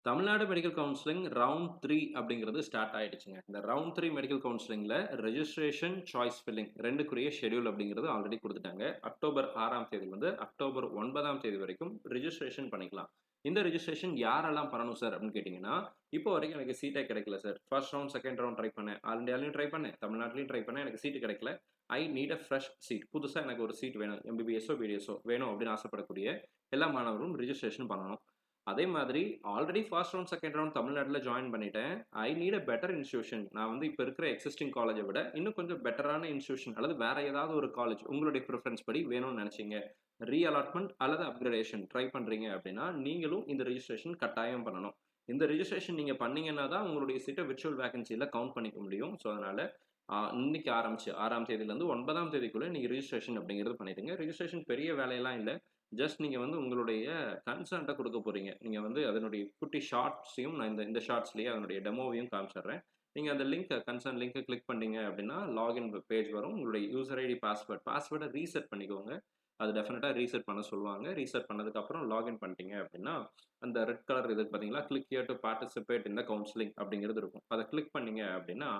Tamil Nadu medical counselling round 3 அப்படிங்கிறது start ஆயிடுச்சுங்க. இந்த ரவுண்ட் 3 மெடிக்கல் கவுன்சிலிங்ல ரெஜிஸ்ட்ரேஷன், சாய்ஸ் ஃபில்லிங் 2க்குரிய ஷெட்யூல் அப்படிங்கிறது ஆல்ரெடி குடுத்துட்டாங்க. அக்டோபர் 6ஆம் தேதியிலிருந்து அக்டோபர் 9ஆம் தேதி வரைக்கும் ரிஜிஸ்ட்ரேஷன் பண்ணிக்கலாம். இந்த ரிஜிஸ்ட்ரேஷன் யாரெல்லாம் பண்ணணும் சார் அப்படின்னு கேட்டீங்கன்னா, இப்போ வரைக்கும் எனக்கு சீட்டே கிடைக்கல சார். First round, second round try பண்ணேன். ஆல் இண்டியாலயும் ட்ரை பண்ணேன். தமிழ்நாட்டிலயும் ட்ரை பண்ணேன். எனக்கு சீட் கிடைக்கல. I need a fresh seat. புதுசா எனக்கு ஒரு சீட் வேணும். எம்பிபிஎஸ்ஸோ, பிடிஎஸ்ஸோ வேணும் அப்படின்னு ஆசைப்படக்கூடிய எல்லா மாணவரும் ரிஜிஸ்ட்ரேஷன் பண்ணணும். அதே மாதிரி already first round, second round தமிழ்நாட்டில ஜாயின் பண்ணிட்டேன். ஐ நீட் அ பெட்டர் இன்ஸ்டிடியூஷன். நான் வந்து இப்ப இருக்கிற எக்ஸிஸ்டிங் காலேஜ விட இன்னும் கொஞ்சம் பெட்டரான இன்ஸ்டிடியூஷன் அல்லது வேற ஏதாவது ஒரு காலேஜ் உங்களுடைய பிரெஃபரன்ஸ் படி வேணும்னு நினைச்சீங்க. ரீஅலாட்மெண்ட் அல்லது அப்கிரேடேஷன் ட்ரை பண்றீங்க அப்படின்னா, நீங்களும் இந்த ரெஜிஸ்ட்ரேஷன் கட்டாயம் பண்ணணும். இந்த ரெஜிஸ்ட்ரேஷன் நீங்க பண்ணீங்கன்னா தான் உங்களுடைய சீட்ட விர்ச்சுவல் வேக்கன்சில கவுண்ட் பண்ணிக்க முடியும். ஸோ அதனால இன்னைக்கு ஆரம்பிச்சு 6ஆம் தேதியிலிருந்து 9ஆம் தேதிக்குள்ள நீங்க ரெஜிஸ்ட்ரேஷன் அப்படிங்கிறது பண்ணிடுங்க. ரெஜிஸ்ட்ரேஷன் பெரிய வேலையெல்லாம் இல்ல. ஜஸ்ட் நீங்க வந்து உங்களுடைய கன்செர்ன்ட்ட குடுக்க போறீங்க. நீங்க வந்து அதனுடைய குட்டி ஷார்ட்ஸையும் நான் இந்த இந்த ஷார்ட்ஸ்லயே அதனுடைய டெமோவையும் காமிச்சிடுறேன். நீங்க அந்த கன்சர்ன் லிங்க்க கிளிக் பண்ணீங்க அப்படின்னா, லாகின் பேஜ் வரும். உங்களுடைய யூசர் ஐடி, பாஸ்வேர்ட ரீசெட் பண்ணிக்கோங்க. அது டெஃபினட்டா ரீசெட் பண்ண சொல்லுவாங்க. ரீசெட் பண்ணதுக்கு அப்புறம் லாகின் பண்ணிட்டீங்க அப்படின்னா, அந்த ரெட் கலர் இது இருக்கு பார்த்தீங்களா? Click here to participate in the counselling அப்படிங்கிறது இருக்கும். அத கிளிக் பண்ணீங்க அப்படின்னா,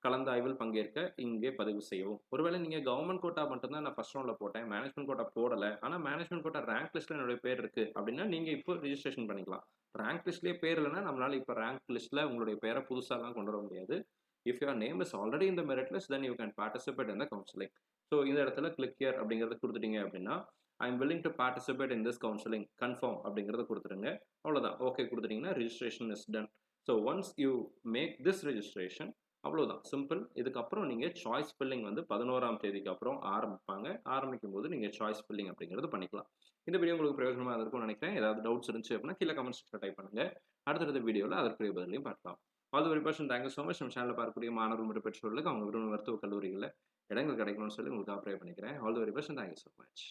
கலந்தாய்வில் பங்கேற்க இங்கே பதிவு செய்யவும். ஒருவேளை நீங்க கவர்ன்மென்ட் கோட்டா மட்டும் தான் நான் ஃபர்ஸ்ட் ரவுண்ட்ல போட்டேன். மேனேஜ்மென்ட் கோட்டா போடல. ஆனா மேனேஜ்மென்ட் கோட்டா ரேங்க் லிஸ்ட்ல என்னுடைய பேர் இருக்கு அப்படின்னா, நீங்க இப்போ ரிஜிஸ்ட்ரேஷன் பண்ணிக்கலாம். ரேங்க் லிஸ்ட்லயே பேர் இல்லன்னா, நம்மளால இப்ப ரேங்க் லிஸ்ட்ல உங்களுடைய பேர புதுசாலாம் கொண்டு வர முடியாது. If your name is already in the merit list, then you can participate in the counselling. So இந்த இடத்துல கிளிக் ஹியர் அப்படிங்கிறத குடுத்துட்டீங்க அப்படின்னா, I am willing to participate in this counselling. Confirm அப்படிங்கிறத குடுத்துருங்க. அவ்வளோதான். ஓகே குடுத்துட்டீங்கன்னா registration is done. So once you make this registration அவ்வளோதான் சிம்பிள். இதுக்கப்புறம் நீங்க சாய்ஸ் ஃபில்லிங் வந்து 11ஆம் தேதிக்கு அப்புறம் ஆரம்பிப்பாங்க. ஆரம்பிக்கும்போது நீங்க சாய்ஸ் ஃபில்லிங் அப்படிங்கிறது பண்ணிக்கலாம். இந்த வீடியோ உங்களுக்கு பிரயோஜனமா இருக்கும்னு நினைக்கிறேன். ஏதாவது டவுட்ஸ் இருந்துச்சு அப்படின்னா கீழ கமெண்ட் செக்ஷன்ல டைப் பண்ணுங்க. அடுத்தடுத்த வீடியோல அதற்குரிய பதிலையும் பார்க்கலாம். All the very best and thank you so much. நம்ம சேனல்ல பார்க்கக்கூடிய மாணவர்கள் மற்றும் பெற்றோர்களுக்கு அவங்க விரும்பும் மருத்துவக் கல்லூரிகள்ல இடங்கள் கிடைக்கணும்னு சொல்லி உங்களுக்காக ப்ரே பண்ணிக்கிறேன். All the very best and thank you so much.